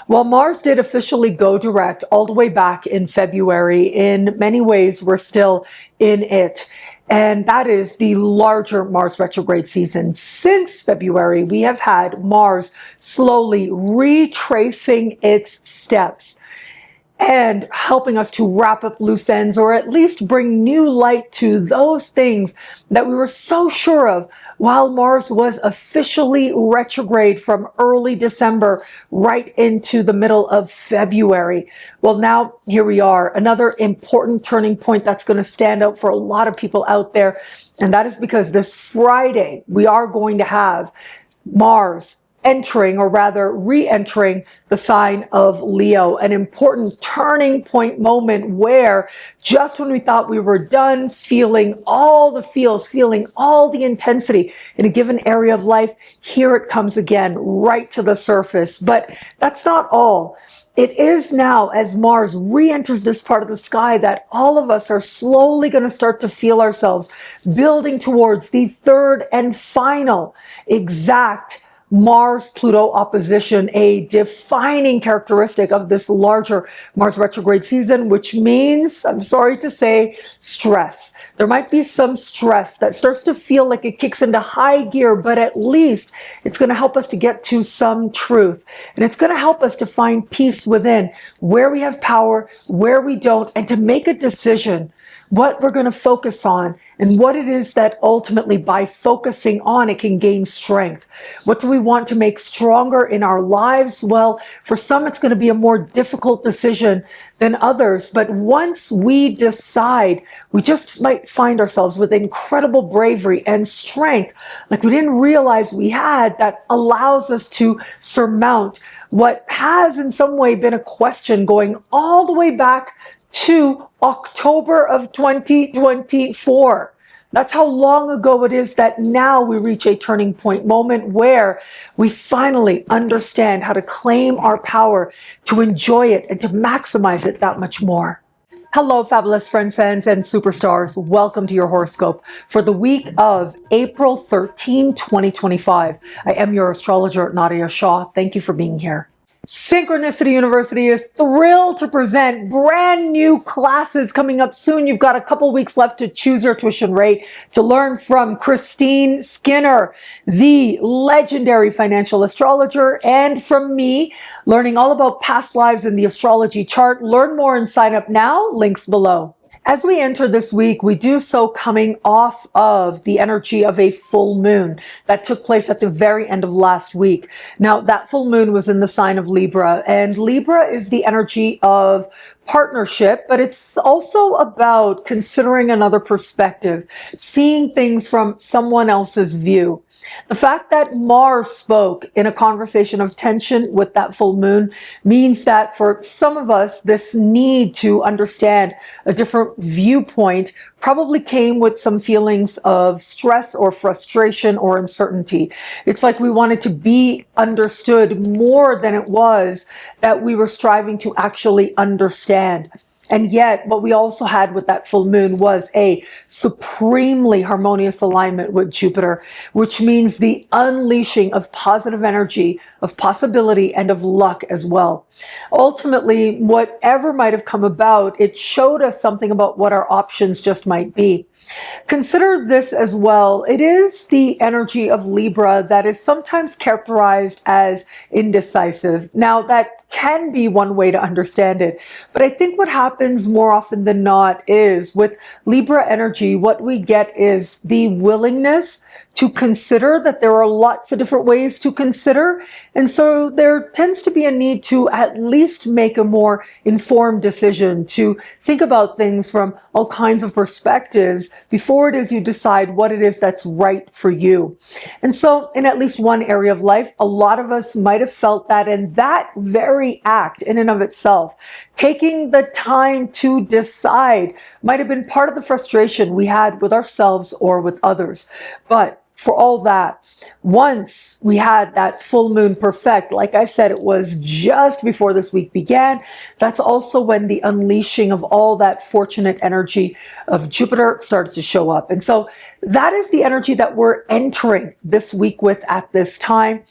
Well, Mars did officially go direct all the way back in February. In many ways, we're still in it. And that is the larger Mars retrograde season. Since February, we have had Mars slowly retracing its steps and helping us to wrap up loose ends, or at least bring new light to those things that we were so sure of while Mars was officially retrograde from early December right into the middle of February. Well, now here we are, another important turning point that's going to stand out for a lot of people out there. And that is because this Friday, we are going to have Mars entering, or rather re-entering, the sign of Leo, an important turning point moment where just when we thought we were done feeling all the feels, feeling all the intensity in a given area of life, here it comes again, right to the surface. But that's not all. It is now, as Mars re-enters this part of the sky, that all of us are slowly going to start to feel ourselves building towards the third and final exact Mars-Pluto opposition, a defining characteristic of this larger Mars retrograde season, which means, I'm sorry to say, stress. There might be some stress that starts to feel like it kicks into high gear, but at least it's going to help us to get to some truth. And it's going to help us to find peace within, where we have power, where we don't, and to make a decision what we're going to focus on and what it is that ultimately by focusing on it can gain strength. What do we want to make stronger in our lives? Well, for some it's going to be a more difficult decision than others, but once we decide, we just might find ourselves with incredible bravery and strength like we didn't realize we had, that allows us to surmount what has in some way been a question going all the way back to October of 2024. That's how long ago it is that now we reach a turning point moment where we finally understand how to claim our power, to enjoy it, and to maximize it that much more. Hello, fabulous friends, fans, and superstars. Welcome to your horoscope for the week of April 13, 2025. I am your astrologer, Nadiya Shah. Thank you for being here. Synchronicity University is thrilled to present brand new classes coming up soon. You've got a couple weeks left to choose your tuition rate, to learn from Christeen Skinner, the legendary financial astrologer, and from me, learning all about past lives in the astrology chart. Learn more and sign up now. Links below. As we enter this week, we do so coming off of the energy of a full moon that took place at the very end of last week. Now, that full moon was in the sign of Libra, and Libra is the energy of partnership, but it's also about considering another perspective, seeing things from someone else's view. The fact that Mars spoke in a conversation of tension with that full moon means that for some of us, this need to understand a different viewpoint probably came with some feelings of stress or frustration or uncertainty. It's like we wanted to be understood more than it was that we were striving to actually understand. And yet, what we also had with that full moon was a supremely harmonious alignment with Jupiter, which means the unleashing of positive energy, of possibility, and of luck as well. Ultimately, whatever might have come about, it showed us something about what our options just might be. Consider this as well. It is the energy of Libra that is sometimes characterized as indecisive. Now, that can be one way to understand it, but I think what happens more often than not is with Libra energy, what we get is the willingness to consider that there are lots of different ways to consider. And so there tends to be a need to at least make a more informed decision, to think about things from all kinds of perspectives before it is you decide what it is that's right for you. And so in at least one area of life, a lot of us might have felt that, and that very act in and of itself, taking the time to decide, might have been part of the frustration we had with ourselves or with others. But for all that, once we had that full moon perfect, like I said, it was just before this week began. That's also when the unleashing of all that fortunate energy of Jupiter started to show up. And so that is the energy that we're entering this week with at this time.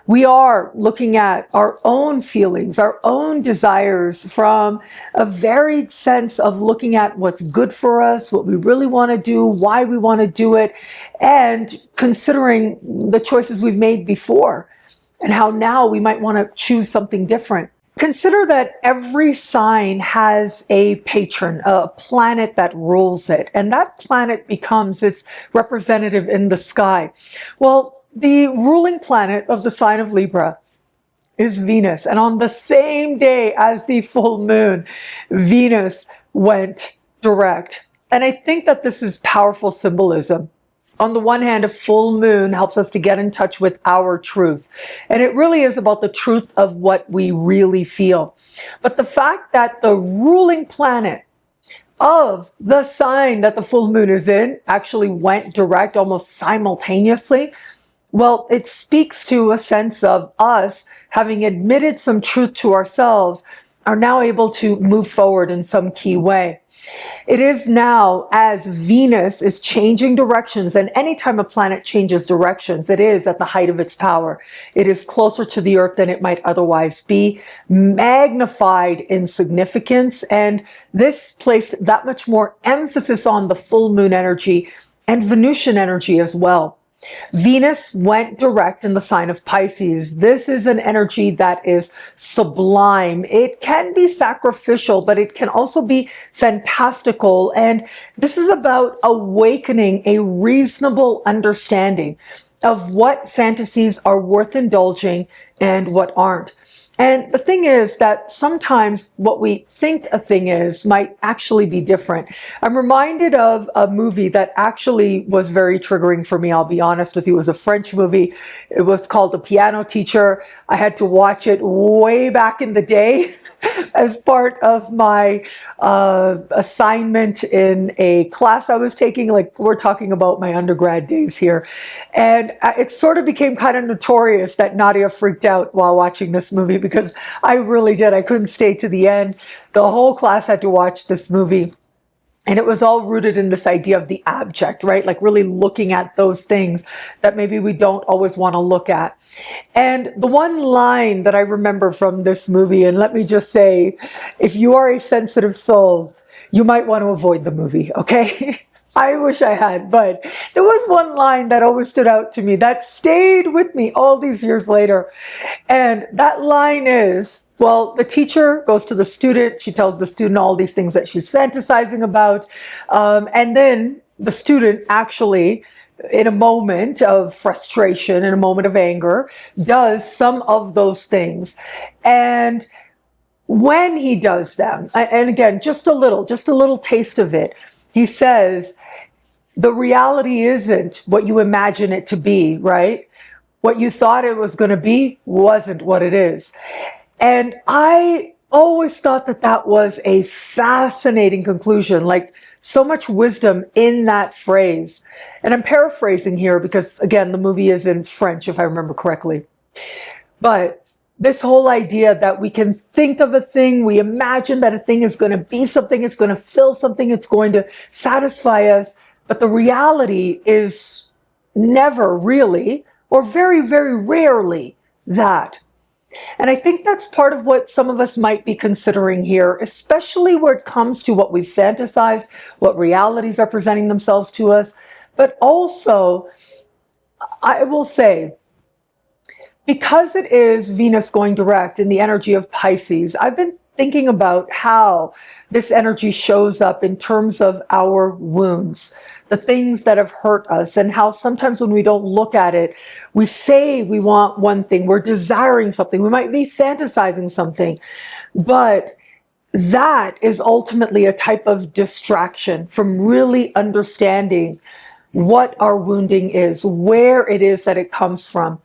We are looking at our own feelings, our own desires from a varied sense of looking at what's good for us, what we really want to do, why we want to do it, and considering the choices we've made before and how now we might want to choose something different. Consider that every sign has a patron, a planet that rules it, and that planet becomes its representative in the sky. Well, the ruling planet of the sign of Libra is Venus, and on the same day as the full moon, Venus went direct. And I think that this is powerful symbolism. On the one hand, a full moon helps us to get in touch with our truth. And it really is about the truth of what we really feel. But the fact that the ruling planet of the sign that the full moon is in actually went direct almost simultaneously, well, it speaks to a sense of us having admitted some truth to ourselves, are now able to move forward in some key way. It is now, as Venus is changing directions, and anytime a planet changes directions, it is at the height of its power. It is closer to the Earth than it might otherwise be, magnified in significance, and this placed that much more emphasis on the full moon energy and Venusian energy as well. Venus went direct in the sign of Pisces. This is an energy that is sublime. It can be sacrificial, but it can also be fantastical. And this is about awakening a reasonable understanding of what fantasies are worth indulging and what aren't. And the thing is that sometimes what we think a thing is might actually be different. I'm reminded of a movie that actually was very triggering for me, I'll be honest with you. It was a French movie. It was called The Piano Teacher. I had to watch it way back in the day as part of my assignment in a class I was taking. Like, we're talking about my undergrad days here. And it sort of became kind of notorious that Nadiya freaked out while watching this movie, because I really did. I couldn't stay to the end. The whole class had to watch this movie. And it was all rooted in this idea of the abject, right? Like really looking at those things that maybe we don't always want to look at. And the one line that I remember from this movie, and let me just say, if you are a sensitive soul, you might want to avoid the movie, okay? I wish I had, but there was one line that always stood out to me that stayed with me all these years later. And that line is, well, the teacher goes to the student. She tells the student all these things that she's fantasizing about. And then the student actually, in a moment of frustration, in a moment of anger, does some of those things. And when he does them, and again, just a little taste of it, he says, the reality isn't what you imagine it to be, right? What you thought it was going to be wasn't what it is. And I always thought that that was a fascinating conclusion, like so much wisdom in that phrase. And I'm paraphrasing here because, again, the movie is in French, if I remember correctly. But this whole idea that we can think of a thing, we imagine that a thing is going to be something, it's going to fill something, it's going to satisfy us, but the reality is never really, or very, very rarely, that. And I think that's part of what some of us might be considering here, especially where it comes to what we've fantasized, what realities are presenting themselves to us. But also, I will say, because it is Venus going direct in the energy of Pisces, I've been thinking about how this energy shows up in terms of our wounds, the things that have hurt us, and how sometimes when we don't look at it, we say we want one thing, we're desiring something, we might be fantasizing something, but that is ultimately a type of distraction from really understanding what our wounding is, where it is that it comes from.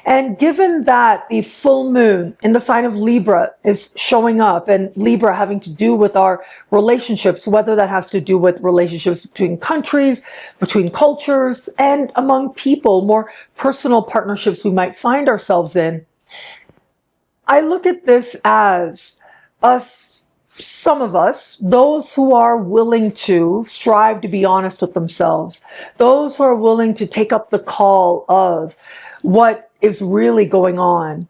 And given that the full moon in the sign of Libra is showing up, and Libra having to do with our relationships, whether that has to do with relationships between countries, between cultures, and among people, more personal partnerships we might find ourselves in, I look at this as us some of us, those who are willing to strive to be honest with themselves, those who are willing to take up the call of what is really going on,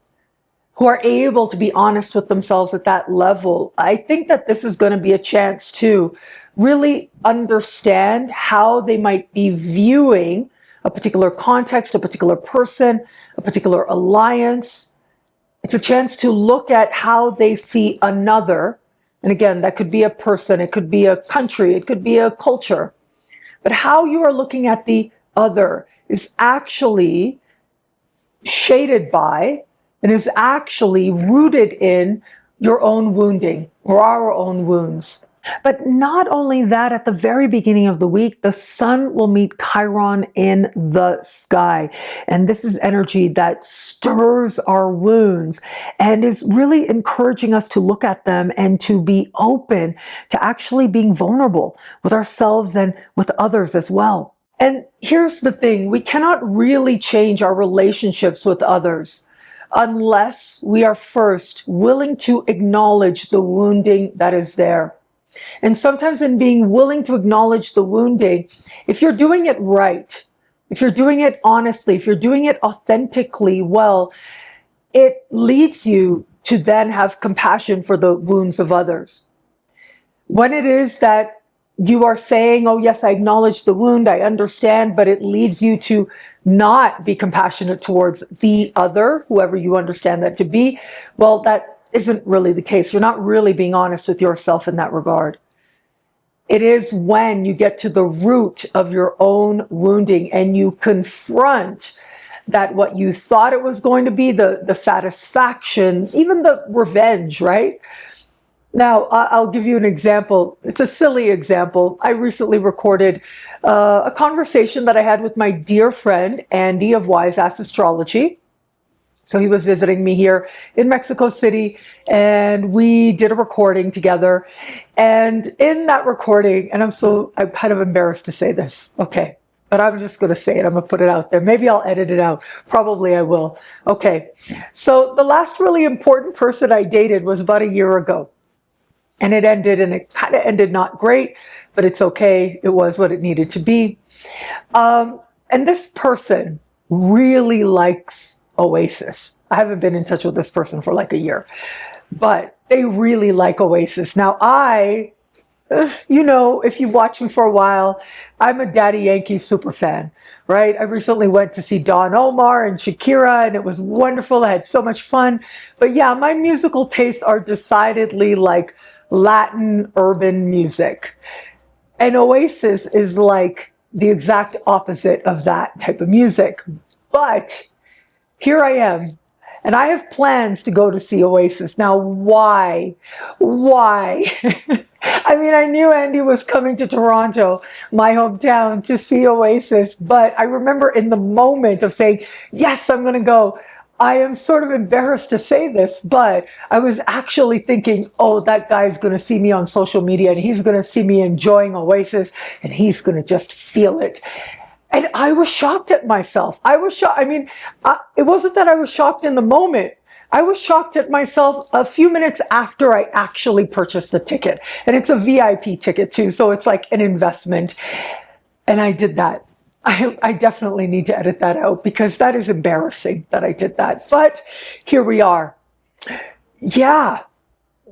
who are able to be honest with themselves at that level, I think that this is going to be a chance to really understand how they might be viewing a particular context, a particular person, a particular alliance. It's a chance to look at how they see another. And again, that could be a person, it could be a country, it could be a culture. But how you are looking at the other is actually shaded by and is actually rooted in your own wounding or our own wounds. But not only that, at the very beginning of the week, the sun will meet Chiron in the sky. And this is energy that stirs our wounds and is really encouraging us to look at them and to be open to actually being vulnerable with ourselves and with others as well. And here's the thing, we cannot really change our relationships with others unless we are first willing to acknowledge the wounding that is there. And sometimes in being willing to acknowledge the wounding, if you're doing it right, if you're doing it honestly, if you're doing it authentically well, it leads you to then have compassion for the wounds of others. When it is that you are saying, oh yes, I acknowledge the wound, I understand, but it leads you to not be compassionate towards the other, whoever you understand that to be, well, that isn't really the case. You're not really being honest with yourself in that regard. It is when you get to the root of your own wounding and you confront that what you thought it was going to be, the satisfaction, even the revenge, right? Now, I'll give you an example. It's a silly example. I recently recorded a conversation that I had with my dear friend, Andy of Wise Ass Astrology. So he was visiting me here in Mexico City, and we did a recording together. And in that recording, and I'm kind of embarrassed to say this, okay, but I'm just going to say it. I'm going to put it out there. Maybe I'll edit it out. Probably I will. Okay. So the last really important person I dated was about a year ago. And it ended, and it kind of ended not great, but it's okay. It was what it needed to be. And this person really likes Oasis. I haven't been in touch with this person for like a year, but they really like Oasis. Now you know, if you've watched me for a while, I'm a Daddy Yankee super fan, right? I recently went to see Don Omar and Shakira, and it was wonderful. I had so much fun. But yeah, my musical tastes are decidedly like Latin urban music. And Oasis is like the exact opposite of that type of music. But here I am, and I have plans to go to see Oasis. Now, why? Why? I mean, I knew Andy was coming to Toronto, my hometown, to see Oasis, but I remember in the moment of saying, yes, I'm going to go, I am sort of embarrassed to say this, but I was actually thinking, oh, that guy's going to see me on social media, and he's going to see me enjoying Oasis, and he's going to just feel it. And I was shocked at myself. I was shocked. I mean, it wasn't that I was shocked in the moment. I was shocked at myself a few minutes after I actually purchased the ticket. And it's a VIP ticket too, so it's like an investment. And I did that. I definitely need to edit that out because that is embarrassing that I did that. But here we are. Yeah.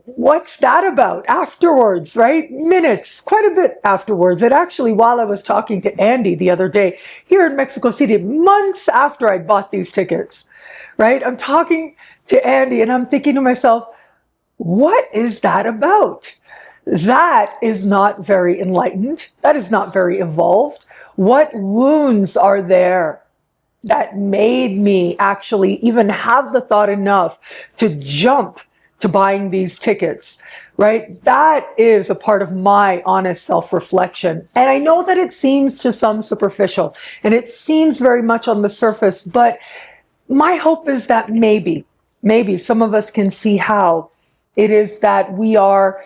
What's that about? Afterwards, right? Minutes, quite a bit afterwards. And actually, while I was talking to Andy the other day here in Mexico City, months after I'd bought these tickets, right? I'm talking to Andy and I'm thinking to myself, what is that about? That is not very enlightened. That is not very evolved. What wounds are there that made me actually even have the thought enough to jump to buying these tickets, right? That is a part of my honest self-reflection. And I know that it seems to some superficial and it seems very much on the surface, but my hope is that maybe some of us can see how it is that we are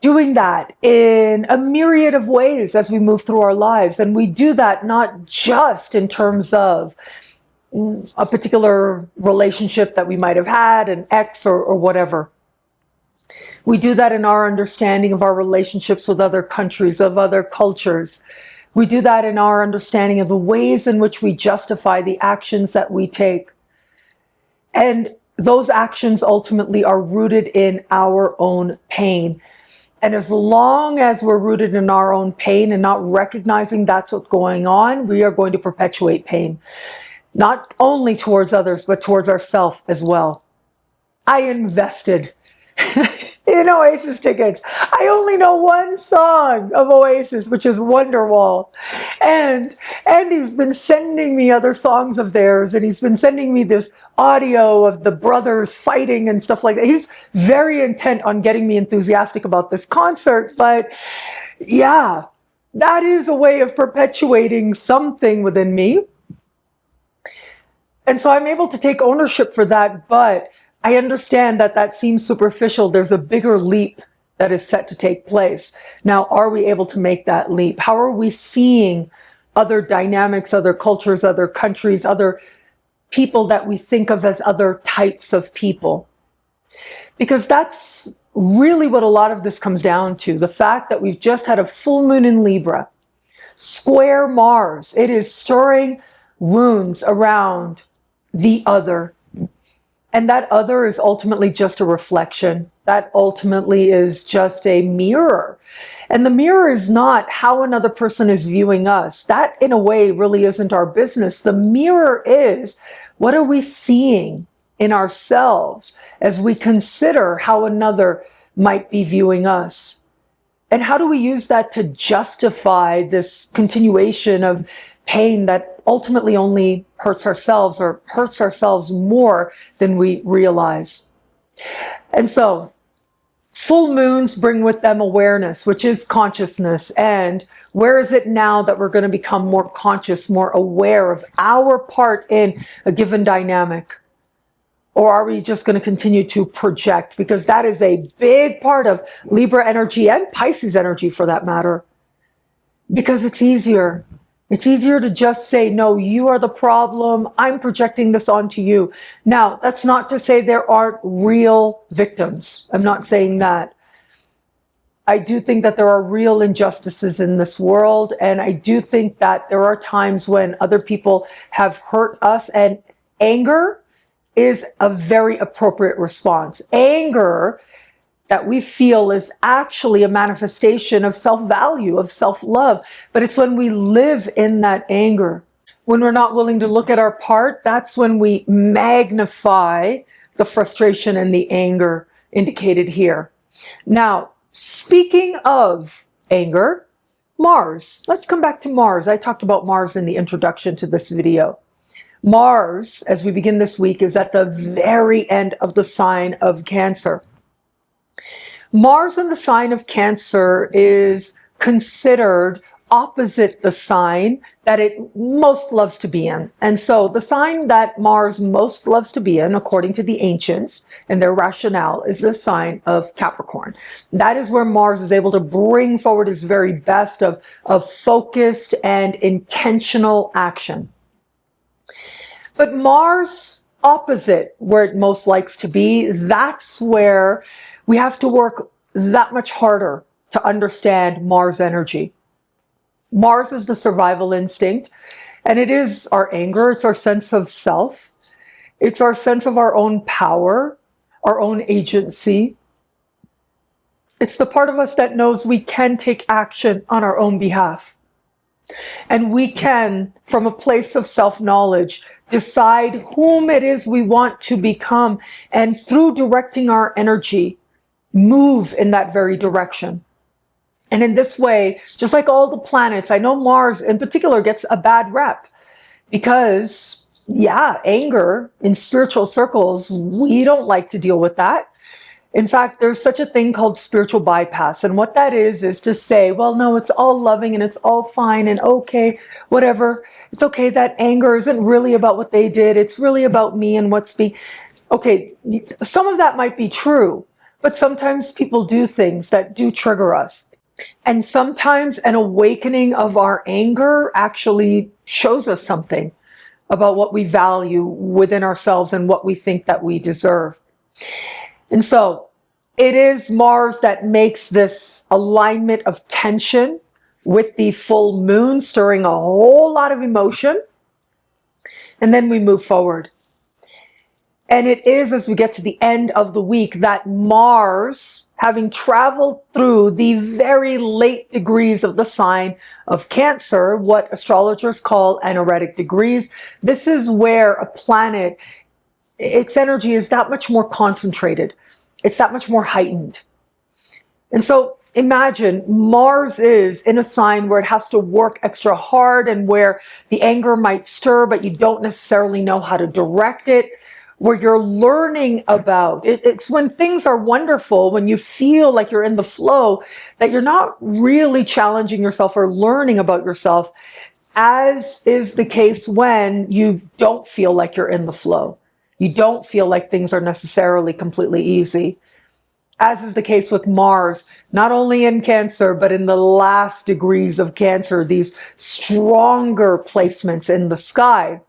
doing that in a myriad of ways as we move through our lives. And we do that not just in terms of a particular relationship that we might have had, an ex or whatever. We do that in our understanding of our relationships with other countries, of other cultures. We do that in our understanding of the ways in which we justify the actions that we take. And those actions ultimately are rooted in our own pain. And as long as we're rooted in our own pain and not recognizing that's what's going on, we are going to perpetuate pain. Not only towards others, but towards ourselves as well. I invested in Oasis tickets. I only know one song of Oasis, which is Wonderwall. And Andy's been sending me other songs of theirs, and he's been sending me this audio of the brothers fighting and stuff like that. He's very intent on getting me enthusiastic about this concert, but yeah, that is a way of perpetuating something within me. And so I'm able to take ownership for that, but I understand that that seems superficial. There's a bigger leap that is set to take place. Now, are we able to make that leap? How are we seeing other dynamics, other cultures, other countries, other people that we think of as other types of people? Because that's really what a lot of this comes down to. The fact that we've just had a full moon in Libra, square Mars. It is stirring wounds around the other. And that other is ultimately just a reflection. That ultimately is just a mirror. And the mirror is not how another person is viewing us. That, in a way, really isn't our business. The mirror is, what are we seeing in ourselves as we consider how another might be viewing us? And how do we use that to justify this continuation of pain that ultimately only hurts ourselves, or hurts ourselves more than we realize? And so full moons bring with them awareness, which is consciousness. And where is it now that we're going to become more conscious, more aware of our part in a given dynamic? Or are we just going to continue to project? Because that is a big part of Libra energy and Pisces energy, for that matter. Because it's easier. It's easier to just say, no, you are the problem. I'm projecting this onto you. Now, that's not to say there aren't real victims. I'm not saying that. I do think that there are real injustices in this world. And I do think that there are times when other people have hurt us, and anger is a very appropriate response. Anger that we feel is actually a manifestation of self-value, of self-love. But it's when we live in that anger, when we're not willing to look at our part, that's when we magnify the frustration and the anger indicated here. Now, speaking of anger, Mars. Let's come back to Mars. I talked about Mars in the introduction to this video. Mars, as we begin this week, is at the very end of the sign of Cancer. Mars in the sign of Cancer is considered opposite the sign that it most loves to be in. And so the sign that Mars most loves to be in, according to the ancients and their rationale, is the sign of Capricorn. That is where Mars is able to bring forward his very best of focused and intentional action. But Mars opposite where it most likes to be, that's where we have to work that much harder to understand Mars energy. Mars is the survival instinct, and it is our anger, it's our sense of self, it's our sense of our own power, our own agency. It's the part of us that knows we can take action on our own behalf. And we can, from a place of self-knowledge, decide whom it is we want to become, and through directing our energy, move in that very direction. And in this way, just like all the planets, I know Mars in particular gets a bad rep because, yeah, anger in spiritual circles, we don't like to deal with that. In fact, there's such a thing called spiritual bypass. And what that is to say, well, no, it's all loving and it's all fine and okay, whatever. It's okay. That anger isn't really about what they did. It's really about me and what's being, okay. Some of that might be true, but sometimes people do things that do trigger us. And sometimes an awakening of our anger actually shows us something about what we value within ourselves and what we think that we deserve. And so It is Mars that makes this alignment of tension with the full moon, stirring a whole lot of emotion. And then we move forward. And it is, as we get to the end of the week, that Mars, having traveled through the very late degrees of the sign of Cancer, what astrologers call anaretic degrees, this is where a planet, its energy is that much more concentrated. It's that much more heightened. And so imagine Mars is in a sign where it has to work extra hard and where the anger might stir, but you don't necessarily know how to direct it, where you're learning about it. It's when things are wonderful, when you feel like you're in the flow, that you're not really challenging yourself or learning about yourself, as is the case when you don't feel like you're in the flow. You don't feel like things are necessarily completely easy, as is the case with Mars, not only in Cancer, but in the last degrees of Cancer, these stronger placements in the sky.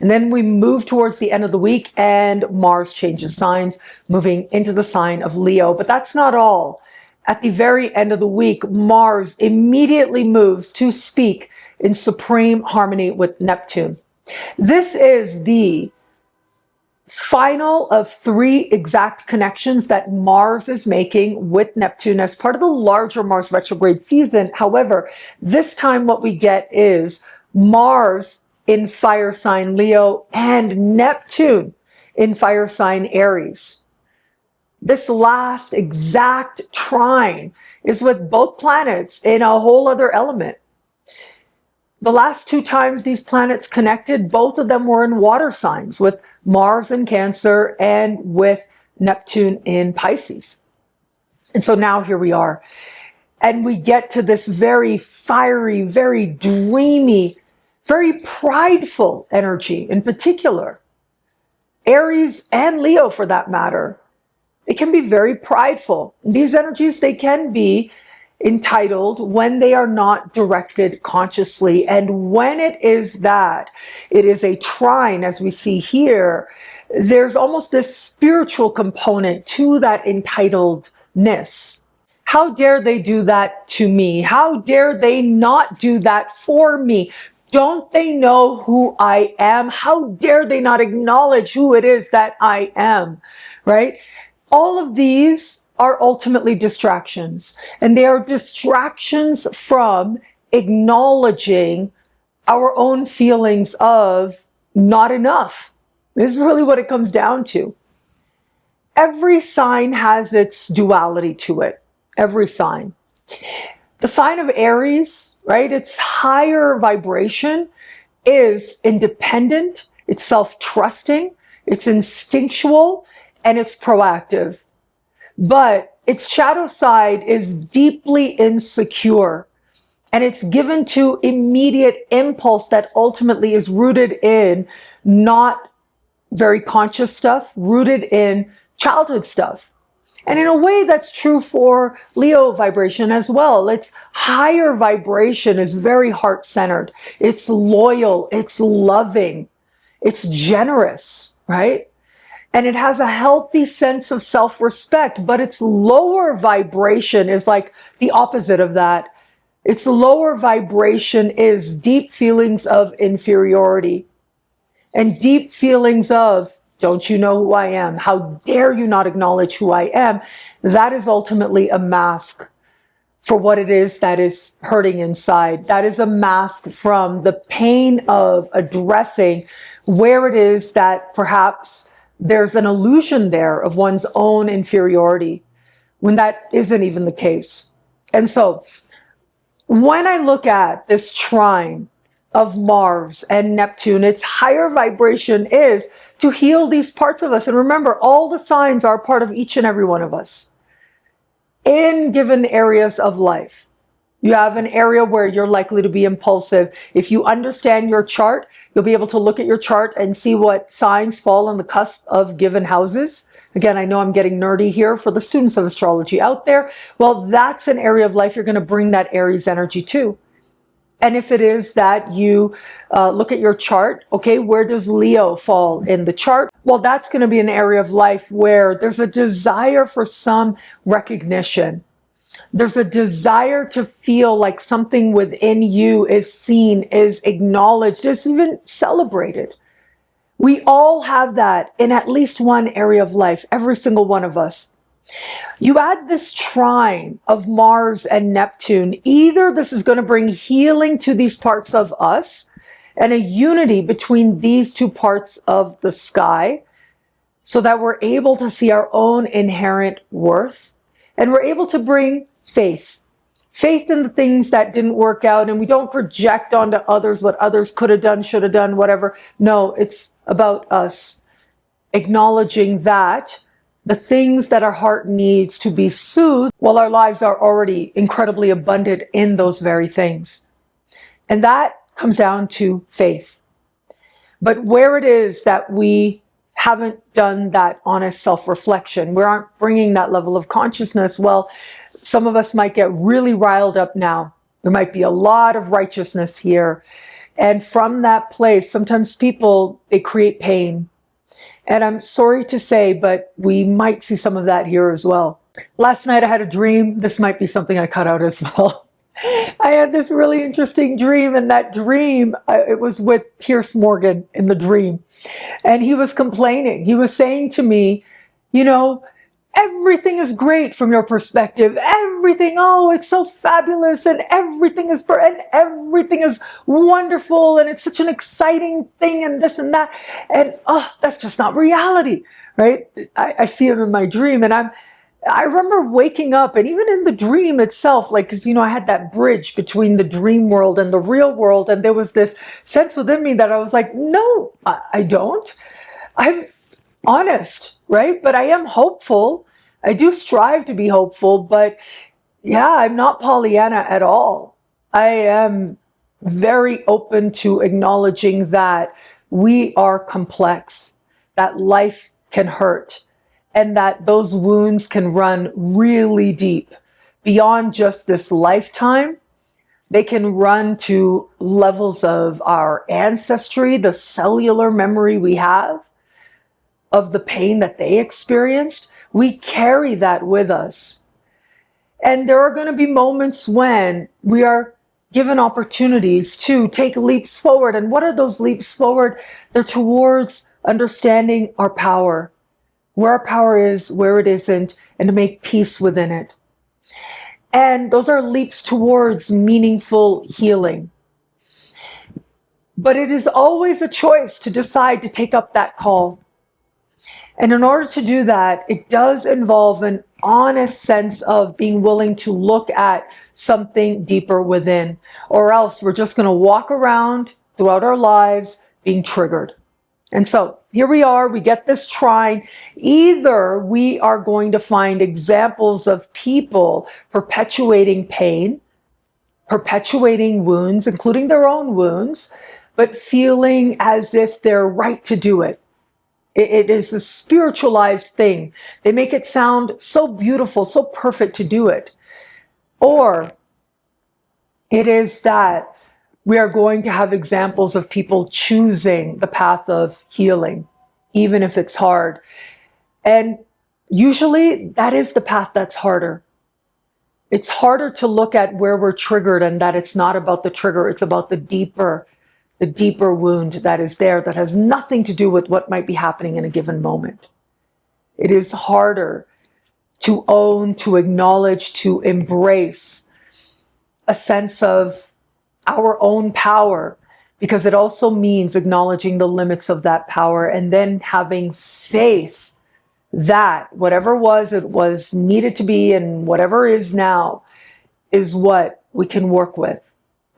And then we move towards the end of the week and Mars changes signs, moving into the sign of Leo. But that's not all. At the very end of the week, Mars immediately moves to speak in supreme harmony with Neptune. This is the final of 3 exact connections that Mars is making with Neptune as part of the larger Mars retrograde season. However, this time what we get is Mars in fire sign Leo and Neptune in fire sign Aries. This last exact trine is with both planets in a whole other element. The last 2 times these planets connected, both of them were in water signs, with Mars in Cancer and with Neptune in Pisces. And so now here we are. And we get to this very fiery, very dreamy, very prideful energy in particular. Aries and Leo, for that matter, they can be very prideful. These energies, they can be entitled when they are not directed consciously. And when it is that, it is a trine, as we see here, there's almost this spiritual component to that entitledness. How dare they do that to me? How dare they not do that for me? Don't they know who I am? How dare they not acknowledge who it is that I am, right? All of these are ultimately distractions, and they are distractions from acknowledging our own feelings of not enough. This is really what it comes down to. Every sign has its duality to it. Every sign. The sign of Aries, right, its higher vibration is independent, it's self-trusting, it's instinctual, and it's proactive. But its shadow side is deeply insecure, and it's given to immediate impulse that ultimately is rooted in not very conscious stuff, rooted in childhood stuff. And in a way, that's true for Leo vibration as well. Its higher vibration is very heart-centered. It's loyal, it's loving, it's generous, right? And it has a healthy sense of self-respect, but its lower vibration is like the opposite of that. Its lower vibration is deep feelings of inferiority and deep feelings of, don't you know who I am? How dare you not acknowledge who I am? That is ultimately a mask for what it is that is hurting inside. That is a mask from the pain of addressing where it is that perhaps there's an illusion there of one's own inferiority, when that isn't even the case. And so when I look at this trine of Mars and Neptune, its higher vibration is to heal these parts of us. And remember, all the signs are part of each and every one of us in given areas of life. You have an area where you're likely to be impulsive. If you understand your chart, you'll be able to look at your chart and see what signs fall on the cusp of given houses. Again, I know I'm getting nerdy here for the students of astrology out there. Well, that's an area of life you're going to bring that Aries energy to. And if it is that you look at your chart, okay, where does Leo fall in the chart? Well, that's going to be an area of life where there's a desire for some recognition. There's a desire to feel like something within you is seen, is acknowledged, is even celebrated. We all have that in at least one area of life, every single one of us. You add this trine of Mars and Neptune, either this is going to bring healing to these parts of us and a unity between these two parts of the sky so that we're able to see our own inherent worth and we're able to bring faith. Faith in the things that didn't work out, and we don't project onto others what others could have done, should have done, whatever. No, it's about us acknowledging that the things that our heart needs to be soothed while our lives are already incredibly abundant in those very things. And that comes down to faith. But where it is that we haven't done that honest self-reflection, we aren't bringing that level of consciousness, well, some of us might get really riled up now. There might be a lot of righteousness here. And from that place, sometimes people, they create pain. And I'm sorry to say, but we might see some of that here as well. Last night I had a dream. This might be something I cut out as well. I had this really interesting dream, and that dream, it was with Piers Morgan in the dream. And he was complaining. He was saying to me, you know, everything is great from your perspective. Everything, oh, it's so fabulous, and everything is wonderful, and it's such an exciting thing, and this and that. And oh, that's just not reality, right? I see him in my dream, and I remember waking up, and even in the dream itself, like, because, you know, I had that bridge between the dream world and the real world, and there was this sense within me that I was like, no, I don't. I'm honest, right? But I am hopeful. I do strive to be hopeful, but yeah, I'm not Pollyanna at all. I am very open to acknowledging that we are complex, that life can hurt, and that those wounds can run really deep beyond just this lifetime. They can run to levels of our ancestry, the cellular memory we have of the pain that they experienced. We carry that with us. And there are going to be moments when we are given opportunities to take leaps forward. And what are those leaps forward? They're towards understanding our power, where our power is, where it isn't, and to make peace within it. And those are leaps towards meaningful healing. But it is always a choice to decide to take up that call. And in order to do that, it does involve an honest sense of being willing to look at something deeper within, or else we're just going to walk around throughout our lives being triggered. And so here we are, we get this trine. Either we are going to find examples of people perpetuating pain, perpetuating wounds, including their own wounds, but feeling as if they're right to do it. It is a spiritualized thing. They make it sound so beautiful, so perfect to do it. Or it is that we are going to have examples of people choosing the path of healing, even if it's hard. And usually that is the path that's harder. It's harder to look at where we're triggered and that it's not about the trigger, it's about the deeper wound that is there that has nothing to do with what might be happening in a given moment. It is harder to own, to acknowledge, to embrace a sense of our own power, because it also means acknowledging the limits of that power and then having faith that whatever it was needed to be and whatever is now is what we can work with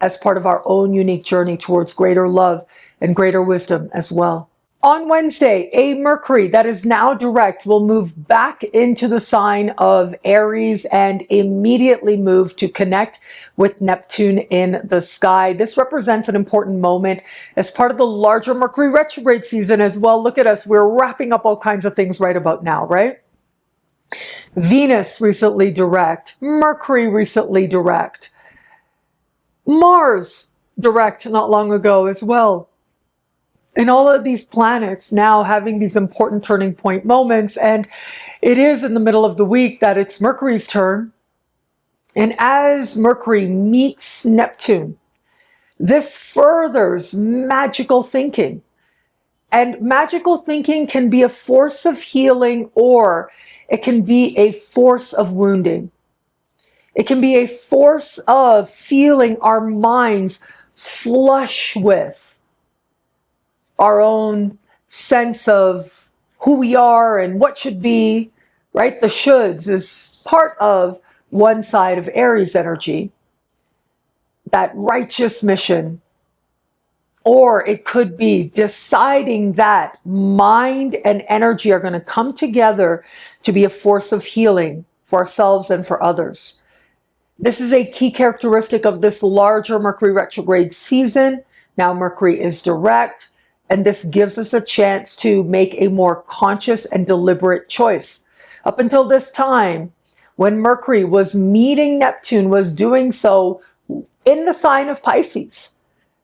as part of our own unique journey towards greater love and greater wisdom as well. On Wednesday, a Mercury that is now direct will move back into the sign of Aries and immediately move to connect with Neptune in the sky. This represents an important moment as part of the larger Mercury retrograde season as well. Look at us, we're wrapping up all kinds of things right about now, right? Venus recently direct, Mercury recently direct. Mars direct not long ago as well. And all of these planets now having these important turning point moments. And it is in the middle of the week that it's Mercury's turn. And as Mercury meets Neptune, this furthers magical thinking. And magical thinking can be a force of healing, or it can be a force of wounding. It can be a force of feeling our minds flush with our own sense of who we are and what should be, right? The shoulds is part of one side of Aries energy, that righteous mission. Or it could be deciding that mind and energy are going to come together to be a force of healing for ourselves and for others. This is a key characteristic of this larger Mercury retrograde season. Now Mercury is direct, and this gives us a chance to make a more conscious and deliberate choice. Up until this time, when Mercury was meeting Neptune, was doing so in the sign of Pisces,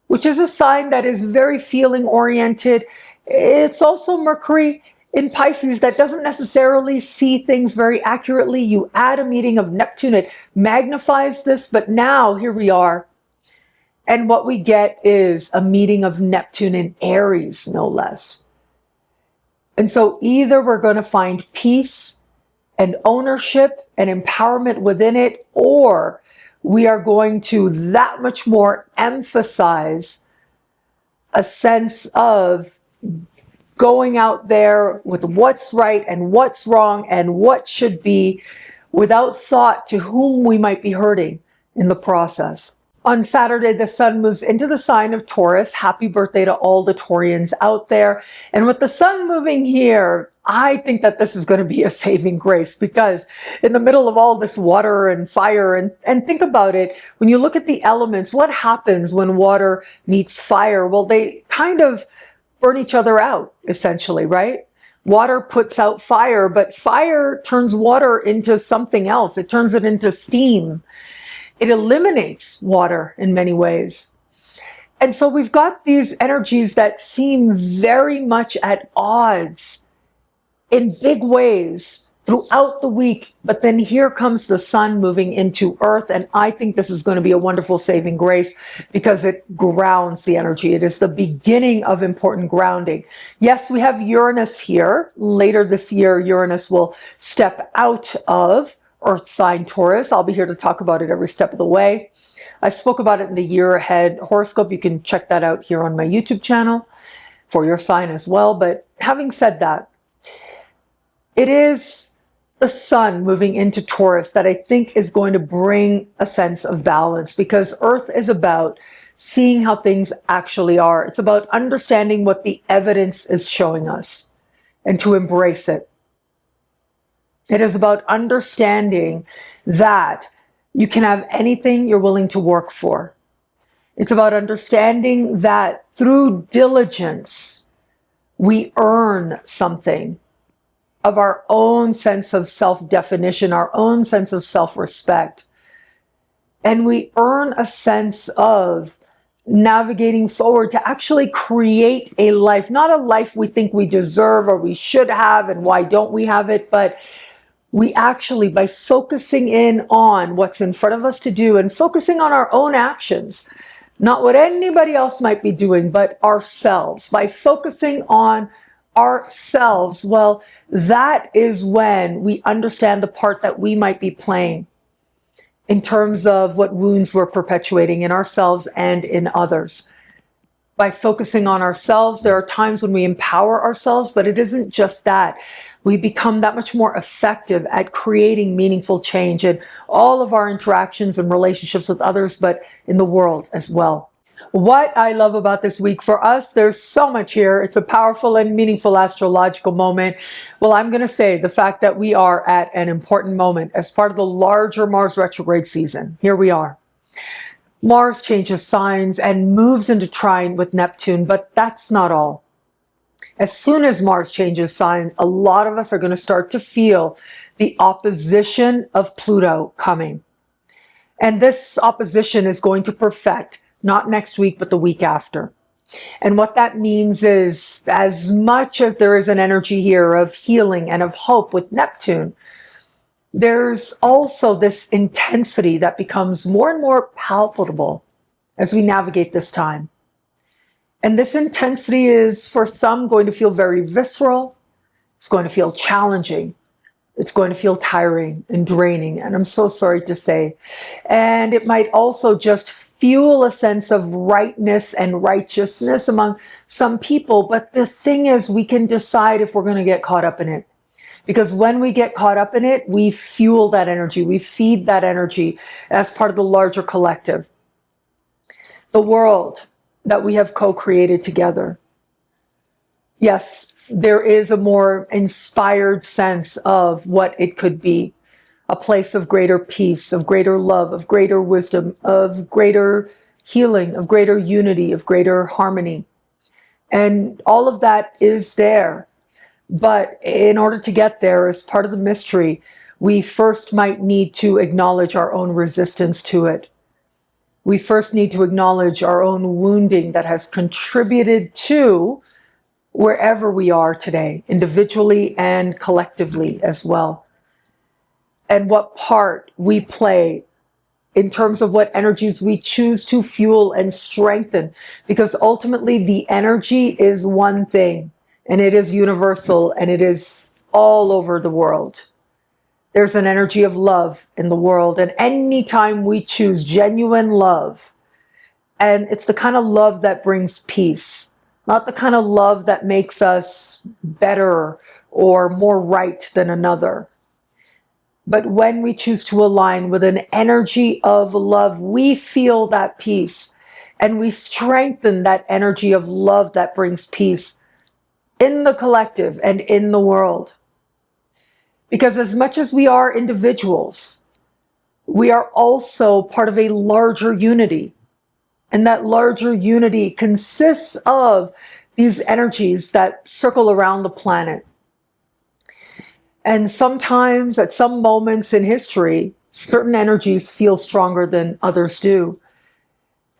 which is a sign that is very feeling oriented. It's also Mercury in Pisces that doesn't necessarily see things very accurately. You add a meeting of Neptune, it magnifies this, but now here we are. And what we get is a meeting of Neptune in Aries, no less. And so either we're going to find peace and ownership and empowerment within it, or we are going to that much more emphasize a sense of going out there with what's right and what's wrong and what should be, without thought to whom we might be hurting in the process. On Saturday, the sun moves into the sign of Taurus. Happy birthday to all the Taurians out there. And with the sun moving here, I think that this is going to be a saving grace, because in the middle of all this water and fire, and think about it, when you look at the elements, what happens when water meets fire? Well, they kind of burn each other out, essentially, right? Water puts out fire, but fire turns water into something else. It turns it into steam. It eliminates water in many ways. And so we've got these energies that seem very much at odds in big ways throughout the week. But then here comes the sun moving into Earth. And I think this is going to be a wonderful saving grace, because it grounds the energy. It is the beginning of important grounding. Yes, we have Uranus here. Later this year, Uranus will step out of Earth sign Taurus. I'll be here to talk about it every step of the way. I spoke about it in the year ahead horoscope. You can check that out here on my YouTube channel for your sign as well. But having said that, it is the sun moving into Taurus that I think is going to bring a sense of balance, because Earth is about seeing how things actually are. It's about understanding what the evidence is showing us and to embrace it. It is about understanding that you can have anything you're willing to work for. It's about understanding that through diligence, we earn something of our own sense of self-definition, our own sense of self-respect. And we earn a sense of navigating forward to actually create a life, not a life we think we deserve or we should have, and why don't we have it, but we actually, by focusing in on what's in front of us to do and focusing on our own actions, not what anybody else might be doing, but ourselves, by focusing on ourselves, well, that is when we understand the part that we might be playing in terms of what wounds we're perpetuating in ourselves and in others. By focusing on ourselves, there are times when we empower ourselves, but it isn't just that. We become that much more effective at creating meaningful change in all of our interactions and relationships with others, but in the world as well. What I love about this week for us, there's so much here. It's a powerful and meaningful astrological moment. Well, I'm going to say the fact that we are at an important moment as part of the larger Mars retrograde season. Here we are. Mars changes signs and moves into trine with Neptune, but that's not all. As soon as Mars changes signs, a lot of us are going to start to feel the opposition of Pluto coming. And this opposition is going to perfect, not next week, but the week after. And what that means is, as much as there is an energy here of healing and of hope with Neptune, there's also this intensity that becomes more and more palpable as we navigate this time. And this intensity is, for some, going to feel very visceral. It's going to feel challenging. It's going to feel tiring and draining, and I'm so sorry to say. And it might also just fuel a sense of rightness and righteousness among some people. But the thing is, we can decide if we're going to get caught up in it. Because when we get caught up in it, we fuel that energy. We feed that energy as part of the larger collective. The world that we have co-created together. Yes, there is a more inspired sense of what it could be. A place of greater peace, of greater love, of greater wisdom, of greater healing, of greater unity, of greater harmony. And all of that is there. But in order to get there, as part of the mystery, we first might need to acknowledge our own resistance to it. We first need to acknowledge our own wounding that has contributed to wherever we are today, individually and collectively as well. And what part we play in terms of what energies we choose to fuel and strengthen. Because ultimately the energy is one thing, and it is universal, and it is all over the world. There's an energy of love in the world, and anytime we choose genuine love, and it's the kind of love that brings peace, not the kind of love that makes us better or more right than another. But when we choose to align with an energy of love, we feel that peace, and we strengthen that energy of love that brings peace in the collective and in the world. Because as much as we are individuals, we are also part of a larger unity. And that larger unity consists of these energies that circle around the planet. And sometimes, at some moments in history, certain energies feel stronger than others do.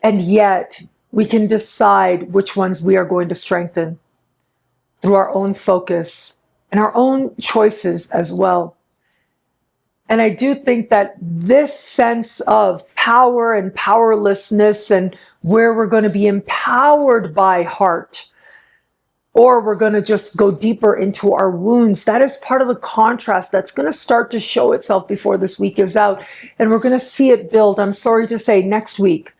And yet, we can decide which ones we are going to strengthen through our own focus and our own choices as well. And I do think that this sense of power and powerlessness, and where we're going to be empowered by heart, or we're going to just go deeper into our wounds, that is part of the contrast that's going to start to show itself before this week is out. And we're going to see it build, I'm sorry to say, next week.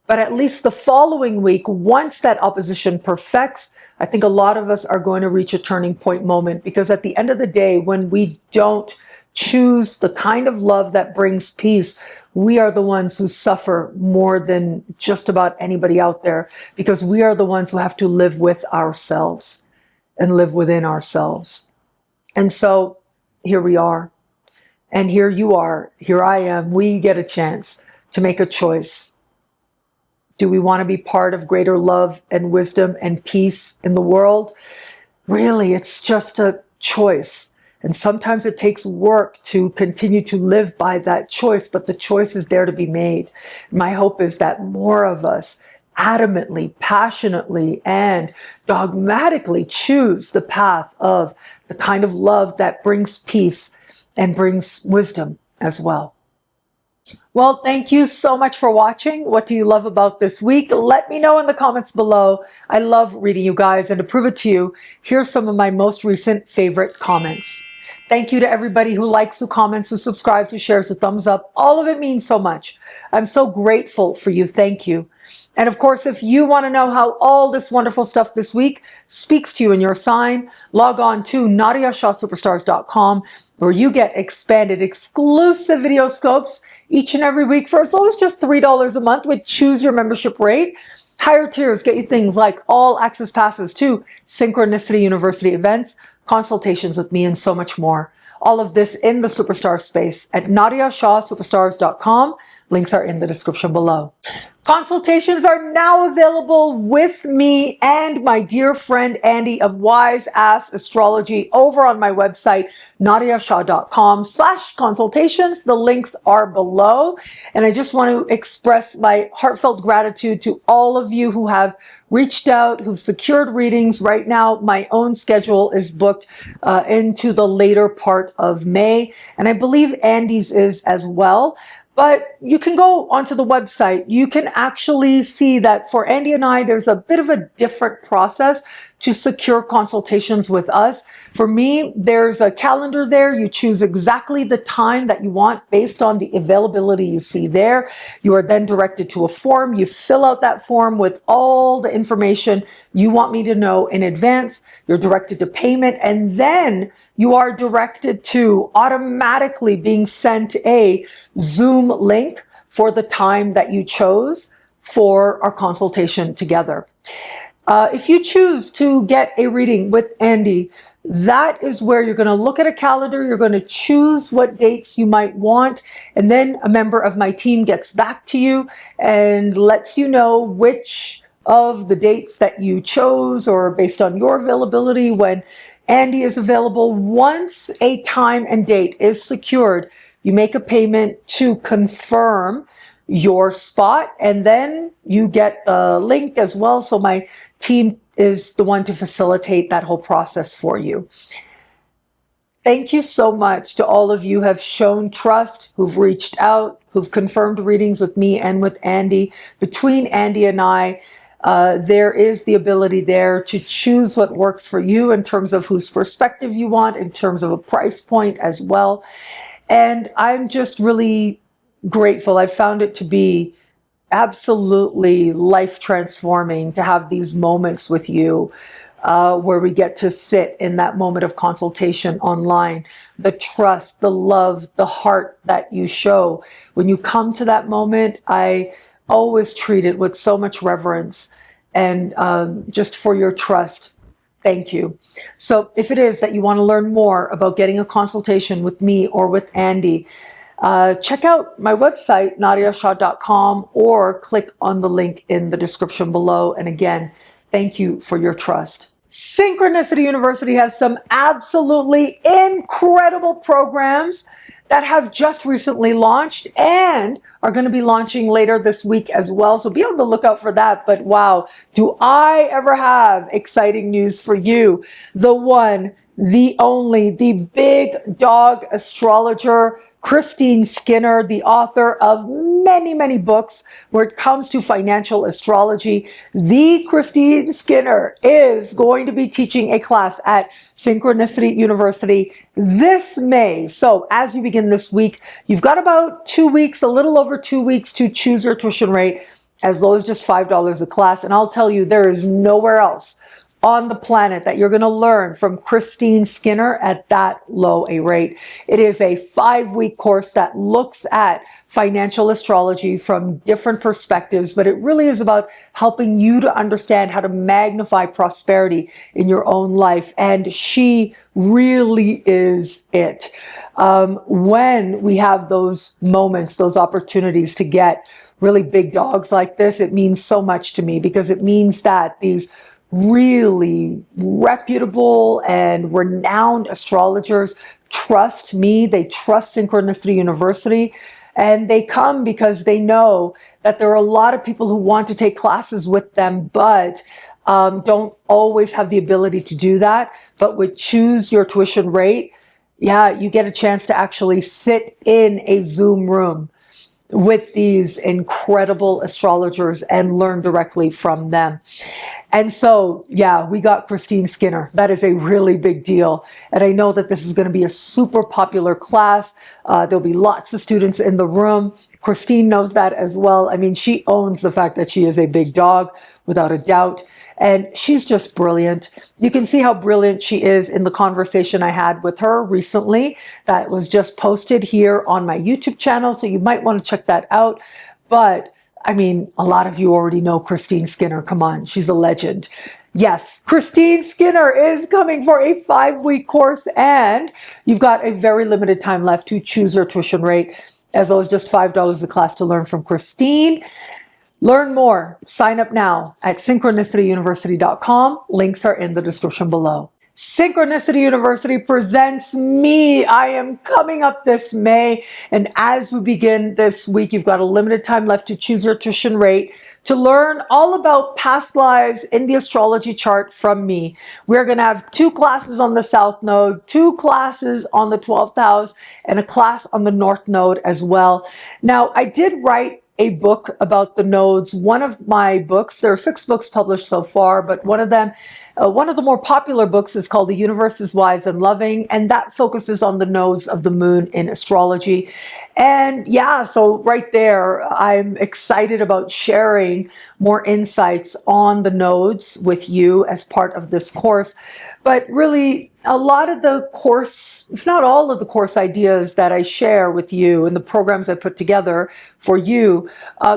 But at least the following week, once that opposition perfects, I think a lot of us are going to reach a turning point moment. Because at the end of the day, when we don't choose the kind of love that brings peace, we are the ones who suffer more than just about anybody out there, because we are the ones who have to live with ourselves and live within ourselves. And so here we are, and here you are, here I am. We get a chance to make a choice. Do we want to be part of greater love and wisdom and peace in the world? Really, it's just a choice. And sometimes it takes work to continue to live by that choice, but the choice is there to be made. My hope is that more of us adamantly, passionately, and dogmatically choose the path of the kind of love that brings peace and brings wisdom as well. Well, thank you so much for watching. What do you love about this week? Let me know in the comments below. I love reading you guys, and to prove it to you, here's some of my most recent favorite comments. Thank you to everybody who likes, who comments, who subscribes, who shares, who thumbs up. All of it means so much. I'm so grateful for you. Thank you. And of course, if you want to know how all this wonderful stuff this week speaks to you in your sign, log on to NadiyaShahSuperstars.com, where you get expanded exclusive video scopes each and every week for as low as just $3 a month, with choose your membership rate. Higher tiers get you things like all access passes to Synchronicity University events, consultations with me, and so much more. All of this in the Superstar space at NadiyaShahSuperstars.com. Links are in the description below. Consultations are now available with me and my dear friend Andy of Wise Ass Astrology over on my website, nadiyashah.com/consultations. The links are below. And I just want to express my heartfelt gratitude to all of you who have reached out, who've secured readings. Right now, my own schedule is booked into the later part of May. And I believe Andy's is as well. But you can go onto the website. You can actually see that for Andy and I, there's a bit of a different process to secure consultations with us. For me, there's a calendar there. You choose exactly the time that you want based on the availability you see there. You are then directed to a form. You fill out that form with all the information you want me to know in advance. You're directed to payment, and then you are directed to automatically being sent a Zoom link for the time that you chose for our consultation together. If you choose to get a reading with Andy, that is where you're going to look at a calendar. You're going to choose what dates you might want. And then a member of my team gets back to you and lets you know which of the dates that you chose, or based on your availability, when Andy is available. Once a time and date is secured, you make a payment to confirm your spot, and then you get a link as well. So my team is the one to facilitate that whole process for you. Thank you so much to all of you who have shown trust, who've reached out, who've confirmed readings with me and with Andy. Between Andy and I, there is the ability there to choose what works for you in terms of whose perspective you want, in terms of a price point as well. And I'm just really grateful. I found it to be absolutely life transforming to have these moments with you where we get to sit in that moment of consultation online. The trust, the love, the heart that you show. When you come to that moment, I always treat it with so much reverence, and just for your trust. Thank you. So if it is that you want to learn more about getting a consultation with me or with Andy, check out my website, nadiyashah.com, or click on the link in the description below. And again, thank you for your trust. Synchronicity University has some absolutely incredible programs that have just recently launched and are going to be launching later this week as well. So be on the lookout for that. But wow, do I ever have exciting news for you. The one, the only, the big dog astrologer, Christeen Skinner, the author of many, many books where it comes to financial astrology. The Christeen Skinner is going to be teaching a class at Synchronicity University this May. So as you begin this week, you've got about 2 weeks, a little over 2 weeks to choose your tuition rate, as low as just $5 a class. And I'll tell you, there is nowhere else on the planet that you're going to learn from Christeen Skinner at that low a rate. It is a 5-week course that looks at financial astrology from different perspectives, but it really is about helping you to understand how to magnify prosperity in your own life. And she really is it. When we have those moments, those opportunities to get really big dogs like this, it means so much to me, because it means that these really reputable and renowned astrologers trust me. They trust Synchronicity University, and they come because they know that there are a lot of people who want to take classes with them, but don't always have the ability to do that. But with Choose Your Tuition Rate, yeah, you get a chance to actually sit in a Zoom room with these incredible astrologers and learn directly from them. And so, yeah, we got Christeen Skinner. That is a really big deal. And I know that this is going to be a super popular class. There'll be lots of students in the room. Christeen knows that as well. I mean, she owns the fact that she is a big dog, without a doubt. And she's just brilliant. You can see how brilliant she is in the conversation I had with her recently that was just posted here on my YouTube channel. So you might want to check that out. But I mean, a lot of you already know Christeen Skinner. Come on, she's a legend. Yes, Christeen Skinner is coming for a 5-week course, and you've got a very limited time left to choose your tuition rate, as low as just $5 a class to learn from Christeen. Learn more. Sign up now at synchronicityuniversity.com. Links are in the description below. Synchronicity University presents me. I am coming up this May. And as we begin this week, you've got a limited time left to choose your tuition rate to learn all about past lives in the astrology chart from me. We're going to have 2 classes on the South Node, 2 classes on the 12th house, and a class on the North Node as well. Now, I did write a book about the nodes. One of my books, there are 6 books published so far, but one of them, one of the more popular books is called The Universe is Wise and Loving, and that focuses on the nodes of the moon in astrology. And yeah, so right there, I'm excited about sharing more insights on the nodes with you as part of this course. But really, a lot of the course, if not all of the course ideas that I share with you and the programs I put together for you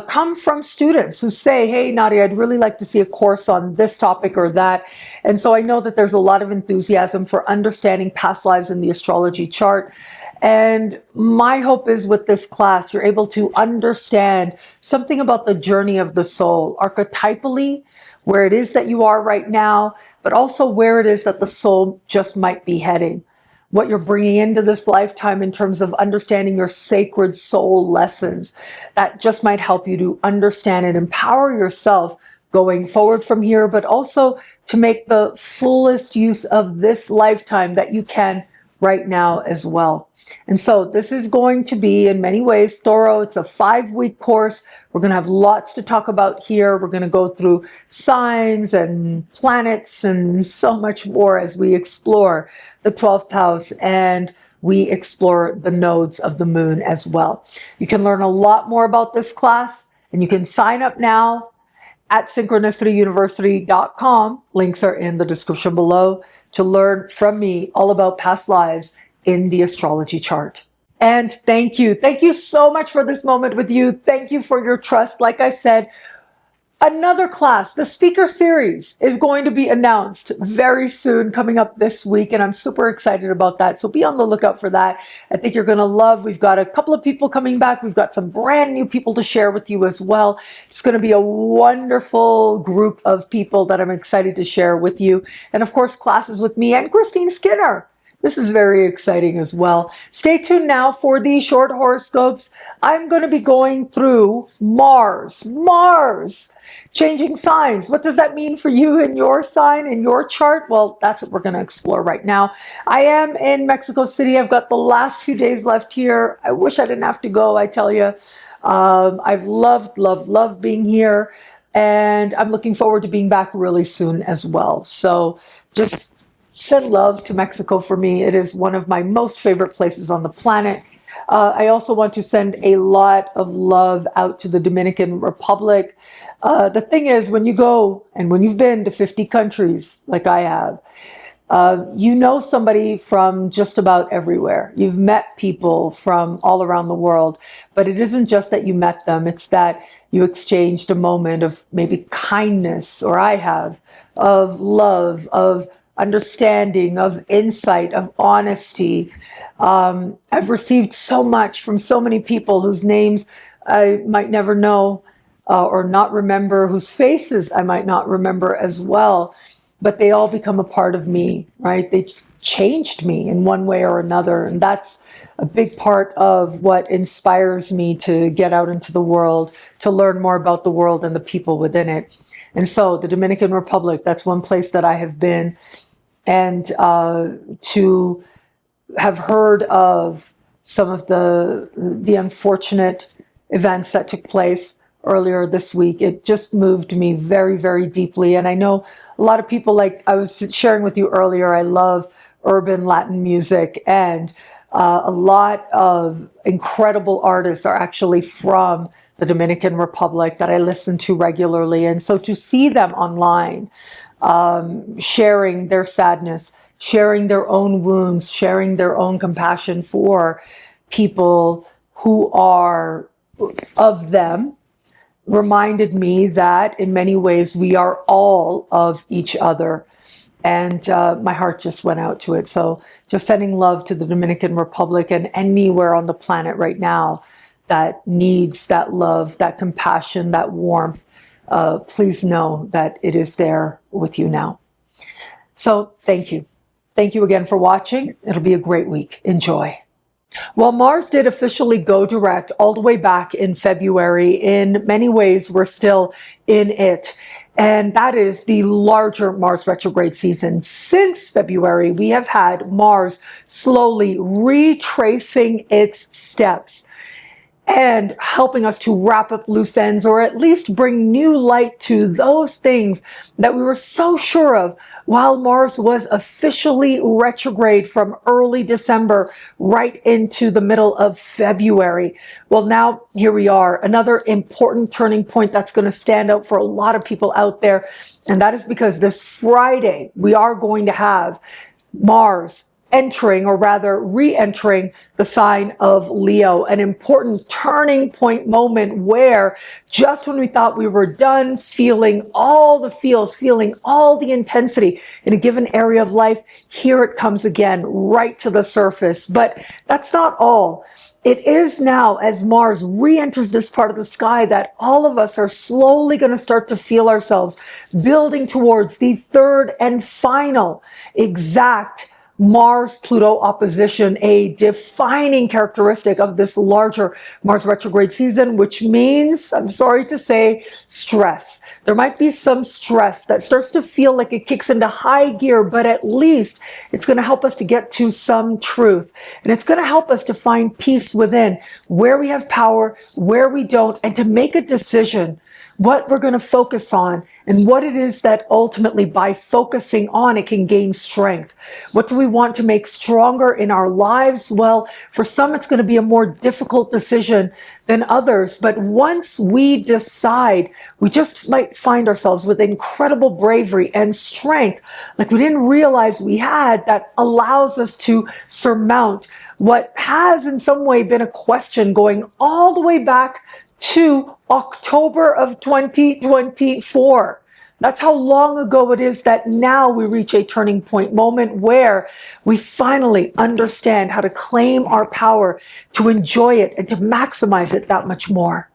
come from students who say, hey, Nadiya, I'd really like to see a course on this topic or that. And so I know that there's a lot of enthusiasm for understanding past lives in the astrology chart. And my hope is with this class, you're able to understand something about the journey of the soul, archetypally, where it is that you are right now, but also where it is that the soul just might be heading. What you're bringing into this lifetime in terms of understanding your sacred soul lessons, that just might help you to understand and empower yourself going forward from here, but also to make the fullest use of this lifetime that you can right now as well. And so this is going to be in many ways thorough. It's a 5-week course. We're going to have lots to talk about here. We're going to go through signs and planets and so much more as we explore the 12th house and we explore the nodes of the moon as well. You can learn a lot more about this class and you can sign up now at synchronicityuniversity.com. Links are in the description below to learn from me all about past lives in the astrology chart. And thank you. Thank you so much for this moment with you. Thank you for your trust. Like I said, another class, the speaker series, is going to be announced very soon, coming up this week, and I'm super excited about that. So be on the lookout for that. I think you're going to love. We've got a couple of people coming back. We've got some brand new people to share with you as well. It's going to be a wonderful group of people that I'm excited to share with you. And of course, classes with me and Christeen Skinner. This is very exciting as well. Stay tuned now for the short horoscopes. I'm going to be going through Mars, changing signs. What does that mean for you and your sign and your chart? Well, that's what we're going to explore right now. I am in Mexico City. I've got the last few days left here. I wish I didn't have to go, I tell you. I've loved being here. And I'm looking forward to being back really soon as well. So just send love to Mexico for me. It is one of my most favorite places on the planet. I also want to send a lot of love out to the Dominican Republic. The thing is, when you go and when you've been to 50 countries like I have, you know somebody from just about everywhere. You've met people from all around the world, but it isn't just that you met them. It's that you exchanged a moment of maybe kindness, or I have, of love, of understanding, of insight, of honesty. I've received so much from so many people whose names I might never know or not remember, whose faces I might not remember as well, but they all become a part of me, right? They changed me in one way or another. And that's a big part of what inspires me to get out into the world, to learn more about the world and the people within it. And so the Dominican Republic, that's one place that I have been. And to have heard of some of the unfortunate events that took place earlier this week, it just moved me very, very deeply. And I know a lot of people, like I was sharing with you earlier, I love urban Latin music, and a lot of incredible artists are actually from the Dominican Republic that I listen to regularly. And so to see them online, sharing their sadness, sharing their own wounds, sharing their own compassion for people who are of them, reminded me that in many ways we are all of each other. And my heart just went out to it. So just sending love to the Dominican Republic and anywhere on the planet right now that needs that love, that compassion, that warmth, please know that it is there with you now. So thank you. Thank you again for watching. It'll be a great week. Enjoy. Well, Mars did officially go direct all the way back in February. In many ways, we're still in it. And that is the larger Mars retrograde season. Since February, we have had Mars slowly retracing its steps and helping us to wrap up loose ends, or at least bring new light to those things that we were so sure of while Mars was officially retrograde from early December right into the middle of February. Well, now here we are, another important turning point that's going to stand out for a lot of people out there. And that is because this Friday, we are going to have Mars entering, or rather re-entering, the sign of Leo, an important turning point moment where just when we thought we were done feeling all the feels, feeling all the intensity in a given area of life, here it comes again, right to the surface. But that's not all. It is now, as Mars re-enters this part of the sky, that all of us are slowly going to start to feel ourselves building towards the third and final exact Mars-Pluto opposition, a defining characteristic of this larger Mars retrograde season, which means, I'm sorry to say, stress. There might be some stress that starts to feel like it kicks into high gear, but at least it's going to help us to get to some truth. And it's going to help us to find peace within, where we have power, where we don't, and to make a decision what we're going to focus on and what it is that ultimately by focusing on it can gain strength. What do we want to make stronger in our lives? Well, for some it's going to be a more difficult decision than others, but once we decide, we just might find ourselves with incredible bravery and strength like we didn't realize we had, that allows us to surmount what has in some way been a question going all the way back to October of 2024. That's how long ago it is that now we reach a turning point moment where we finally understand how to claim our power, to enjoy it, and to maximize it that much more.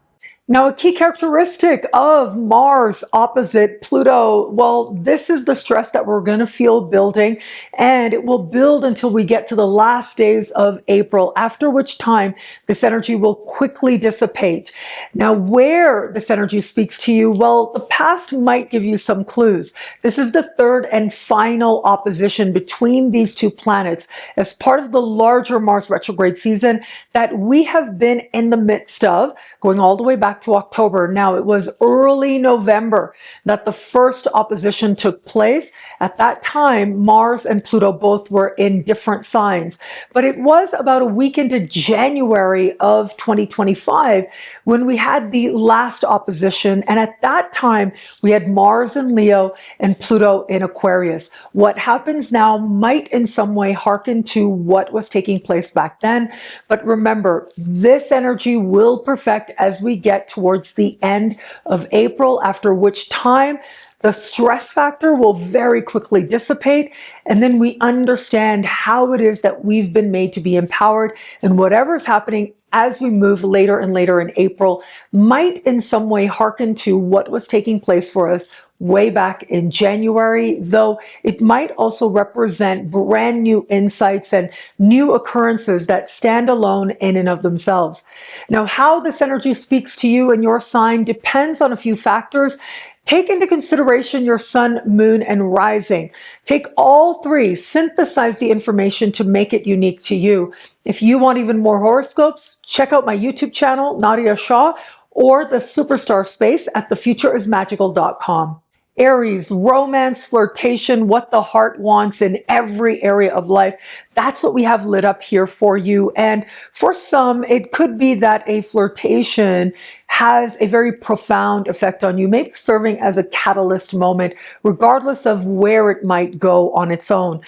Now, a key characteristic of Mars opposite Pluto, well, this is the stress that we're going to feel building, and it will build until we get to the last days of April, after which time this energy will quickly dissipate. Now, where this energy speaks to you, well, the past might give you some clues. This is the third and final opposition between these two planets as part of the larger Mars retrograde season that we have been in the midst of, going all the way back to October. Now, it was early November that the first opposition took place. At that time, Mars and Pluto both were in different signs. But it was about a week into January of 2025 when we had the last opposition. And at that time, we had Mars in Leo and Pluto in Aquarius. What happens now might in some way hearken to what was taking place back then. But remember, this energy will perfect as we get towards the end of April, after which time the stress factor will very quickly dissipate, and then we understand how it is that we've been made to be empowered, and whatever is happening as we move later and later in April might in some way hearken to what was taking place for us way back in January, though it might also represent brand new insights and new occurrences that stand alone in and of themselves. Now, how this energy speaks to you and your sign depends on a few factors. Take into consideration your sun, moon, and rising. Take all three, synthesize the information to make it unique to you. If you want even more horoscopes, check out my YouTube channel, Nadiya Shah, or the Superstar Space at thefutureismagical.com. Aries, romance, flirtation, what the heart wants in every area of life. That's what we have lit up here for you. And for some, it could be that a flirtation has a very profound effect on you, maybe serving as a catalyst moment, regardless of where it might go on its own.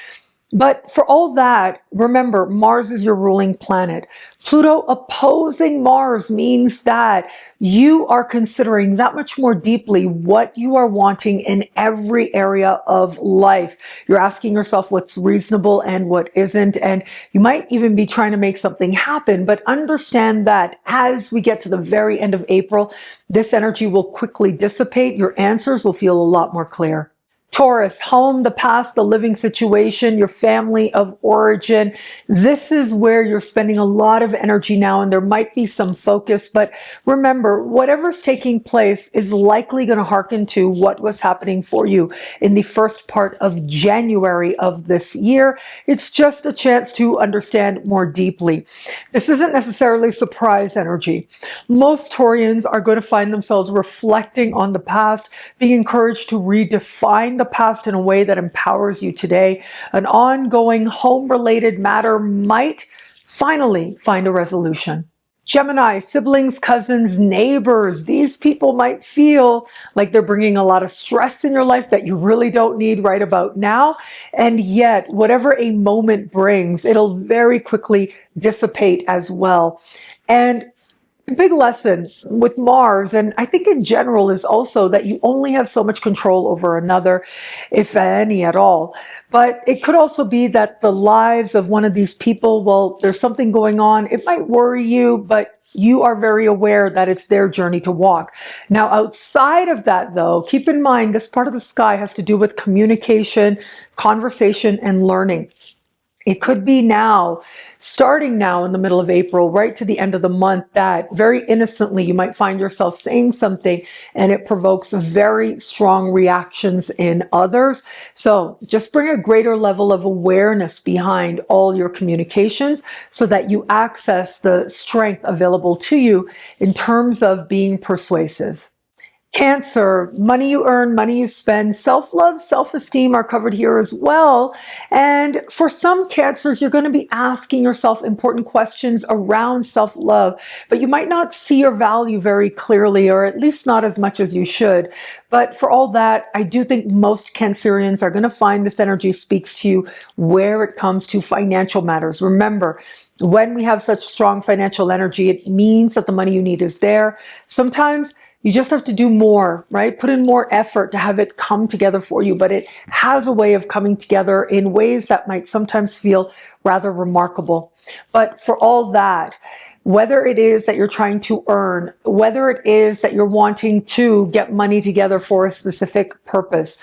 But for all that, remember, Mars is your ruling planet. Pluto opposing Mars means that you are considering that much more deeply what you are wanting in every area of life. You're asking yourself what's reasonable and what isn't, and you might even be trying to make something happen, but understand that as we get to the very end of April, this energy will quickly dissipate. Your answers will feel a lot more clear. Taurus, home, the past, the living situation, your family of origin. This is where you're spending a lot of energy now, and there might be some focus, but remember, whatever's taking place is likely going to hearken to what was happening for you in the first part of January of this year. It's just a chance to understand more deeply. This isn't necessarily surprise energy. Most Taurians are going to find themselves reflecting on the past, being encouraged to redefine the past in a way that empowers you today. An ongoing home-related matter might finally find a resolution. Gemini, siblings, cousins, neighbors, these people might feel like they're bringing a lot of stress in your life that you really don't need right about now. And yet, whatever a moment brings, it'll very quickly dissipate as well. And big lesson with Mars, and I think in general, is also that you only have so much control over another, if any at all. But it could also be that the lives of one of these people, well, there's something going on. It might worry you, but you are very aware that it's their journey to walk. Now, outside of that, though, keep in mind this part of the sky has to do with communication, conversation, and learning. It could be now, starting now in the middle of April, right to the end of the month, that very innocently you might find yourself saying something and it provokes very strong reactions in others. So just bring a greater level of awareness behind all your communications so that you access the strength available to you in terms of being persuasive. Cancer, money you earn, money you spend, self-love, self-esteem are covered here as well. And for some Cancers, you're going to be asking yourself important questions around self-love, but you might not see your value very clearly, or at least not as much as you should. But for all that, I do think most Cancerians are going to find this energy speaks to you where it comes to financial matters. Remember, when we have such strong financial energy, it means that the money you need is there. Sometimes you just have to do more, right? Put in more effort to have it come together for you, but it has a way of coming together in ways that might sometimes feel rather remarkable. But for all that, whether it is that you're trying to earn, whether it is that you're wanting to get money together for a specific purpose,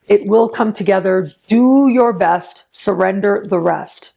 it will come together. Do your best, surrender the rest.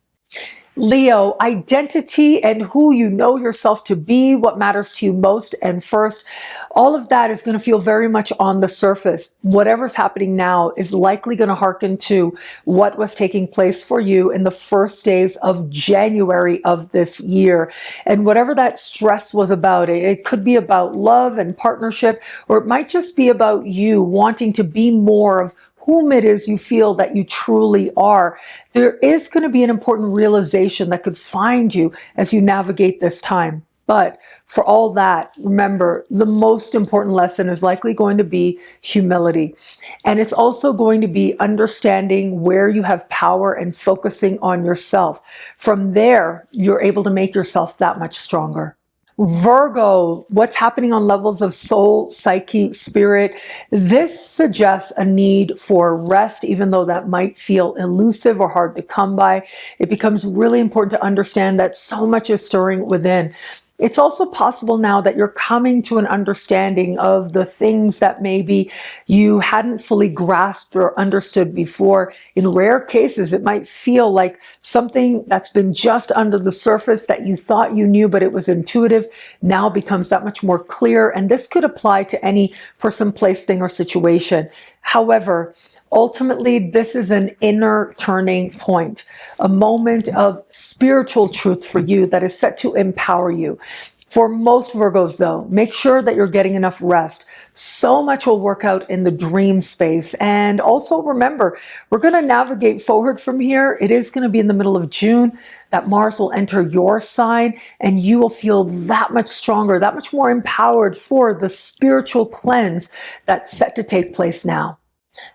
Leo, identity and who you know yourself to be, what matters to you most and first, all of that is going to feel very much on the surface. Whatever's happening now is likely going to hearken to what was taking place for you in the first days of January of this year. And whatever that stress was about, it could be about love and partnership, or it might just be about you wanting to be more of whom it is you feel that you truly are. There is going to be an important realization that could find you as you navigate this time. But for all that, remember, the most important lesson is likely going to be humility. And it's also going to be understanding where you have power and focusing on yourself. From there, you're able to make yourself that much stronger. Virgo, what's happening on levels of soul, psyche, spirit? This suggests a need for rest, even though that might feel elusive or hard to come by. It becomes really important to understand that so much is stirring within. It's also possible now that you're coming to an understanding of the things that maybe you hadn't fully grasped or understood before. In rare cases, it might feel like something that's been just under the surface that you thought you knew, but it was intuitive, now becomes that much more clear. And this could apply to any person, place, thing, or situation. However, ultimately, this is an inner turning point, a moment of spiritual truth for you that is set to empower you. For most Virgos, though, make sure that you're getting enough rest. So much will work out in the dream space. And also remember, we're going to navigate forward from here. It is going to be in the middle of June that Mars will enter your sign, and you will feel that much stronger, that much more empowered for the spiritual cleanse that's set to take place now.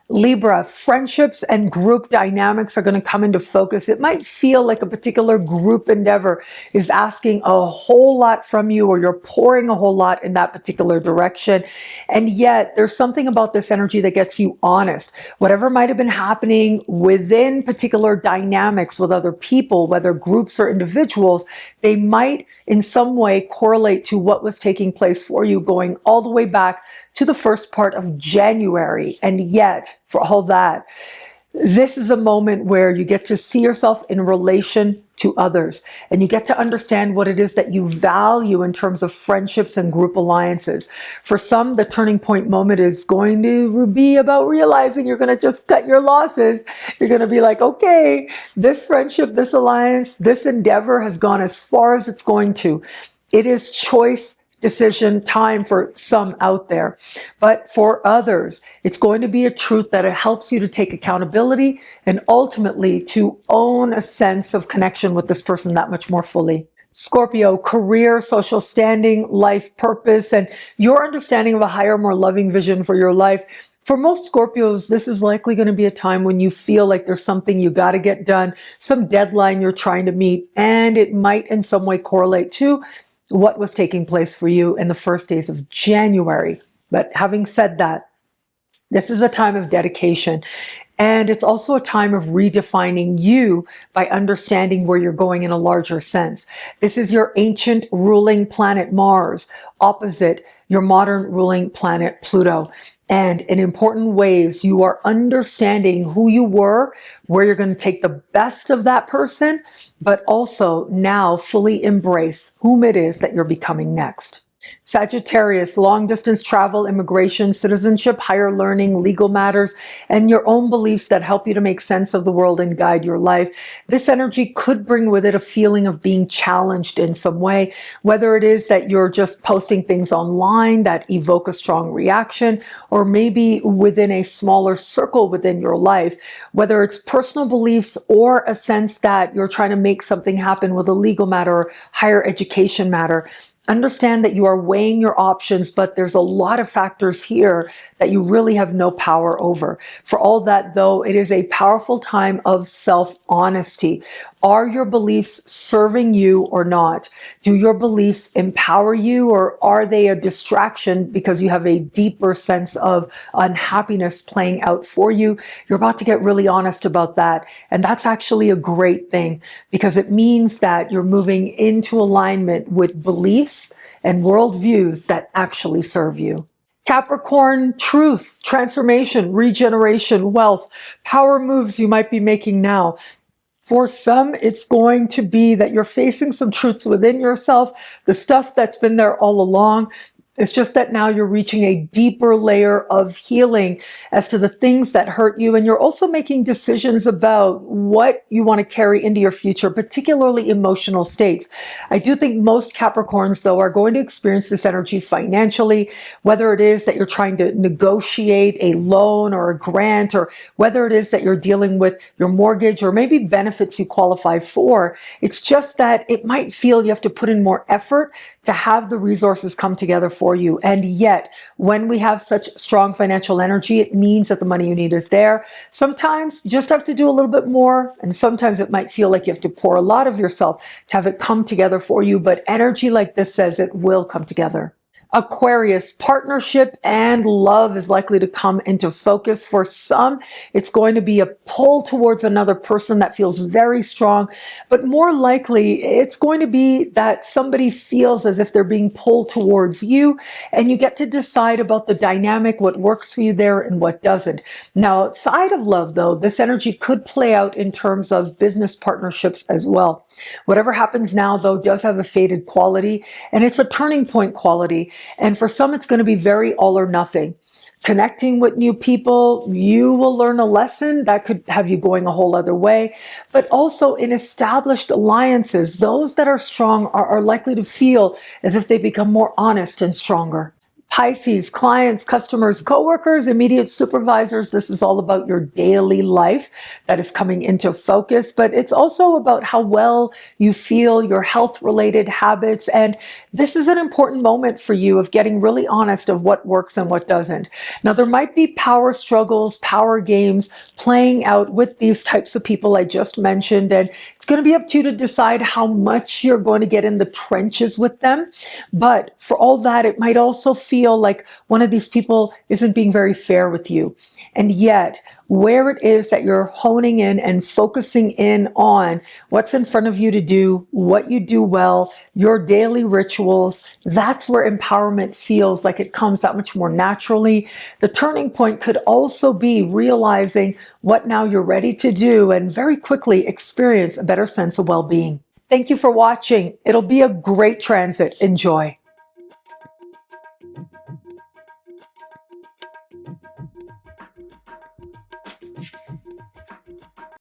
Libra, friendships and group dynamics are going to come into focus. It might feel like a particular group endeavor is asking a whole lot from you, or you're pouring a whole lot in that particular direction. And yet there's something about this energy that gets you honest. Whatever might have been happening within particular dynamics with other people, whether groups or individuals, they might in some way correlate to what was taking place for you going all the way back to the first part of January. And yet, for all that, this is a moment where you get to see yourself in relation to others, and you get to understand what it is that you value in terms of friendships and group alliances. For some, the turning point moment is going to be about realizing you're going to just cut your losses. You're going to be like, okay, this friendship, this alliance, this endeavor has gone as far as it's going to. It is choice decision time for some out there. But for others, it's going to be a truth that it helps you to take accountability and ultimately to own a sense of connection with this person that much more fully. Scorpio, career, social standing, life purpose, and your understanding of a higher, more loving vision for your life. For most Scorpios, this is likely going to be a time when you feel like there's something you got to get done, some deadline you're trying to meet, and it might in some way correlate to what was taking place for you in the first days of January. But having said that, this is a time of dedication. And it's also a time of redefining you by understanding where you're going in a larger sense. This is your ancient ruling planet Mars, opposite your modern ruling planet Pluto. And in important ways, you are understanding who you were, where you're going to take the best of that person, but also now fully embrace whom it is that you're becoming next. Sagittarius, long distance travel, immigration, citizenship, higher learning, legal matters, and your own beliefs that help you to make sense of the world and guide your life. This energy could bring with it a feeling of being challenged in some way, whether it is that you're just posting things online that evoke a strong reaction, or maybe within a smaller circle within your life, whether it's personal beliefs or a sense that you're trying to make something happen with a legal matter or higher education matter. Understand that you are weighing your options, but there's a lot of factors here that you really have no power over. For all that, though, it is a powerful time of self-honesty. Are your beliefs serving you or not? Do your beliefs empower you, or are they a distraction because you have a deeper sense of unhappiness playing out for you? You're about to get really honest about that. And that's actually a great thing, because it means that you're moving into alignment with beliefs and worldviews that actually serve you. Capricorn, truth, transformation, regeneration, wealth, power moves you might be making now. For some, it's going to be that you're facing some truths within yourself, the stuff that's been there all along. It's just that now you're reaching a deeper layer of healing as to the things that hurt you. And you're also making decisions about what you want to carry into your future, particularly emotional states. I do think most Capricorns, though, are going to experience this energy financially, whether it is that you're trying to negotiate a loan or a grant, or whether it is that you're dealing with your mortgage or maybe benefits you qualify for. It's just that it might feel you have to put in more effort to have the resources come together for you. And yet, when we have such strong financial energy, it means that the money you need is there. Sometimes you just have to do a little bit more, and sometimes it might feel like you have to pour a lot of yourself to have it come together for you, but energy like this says it will come together. Aquarius, partnership and love is likely to come into focus. For some, it's going to be a pull towards another person that feels very strong, but more likely it's going to be that somebody feels as if they're being pulled towards you, and you get to decide about the dynamic, what works for you there and what doesn't. Now, outside of love, though, this energy could play out in terms of business partnerships as well. Whatever happens now, though, does have a faded quality, and it's a turning point quality. And for some, it's going to be very all or nothing. Connecting with new people, you will learn a lesson that could have you going a whole other way. But also in established alliances, those that are strong are likely to feel as if they become more honest and stronger. Pisces, clients, customers, coworkers, immediate supervisors. This is all about your daily life that is coming into focus, but it's also about how well you feel, your health-related habits, and this is an important moment for you of getting really honest of what works and what doesn't. Now, there might be power struggles, power games playing out with these types of people I just mentioned, and it's going to be up to you to decide how much you're going to get in the trenches with them. But for all that, it might also feel like one of these people isn't being very fair with you. And yet, where it is that you're honing in and focusing in on what's in front of you to do, what you do well, your daily rituals, that's where empowerment feels like it comes that much more naturally. The turning point could also be realizing what now you're ready to do and very quickly experience a better sense of well-being. Thank you for watching. It'll be a great transit. Enjoy.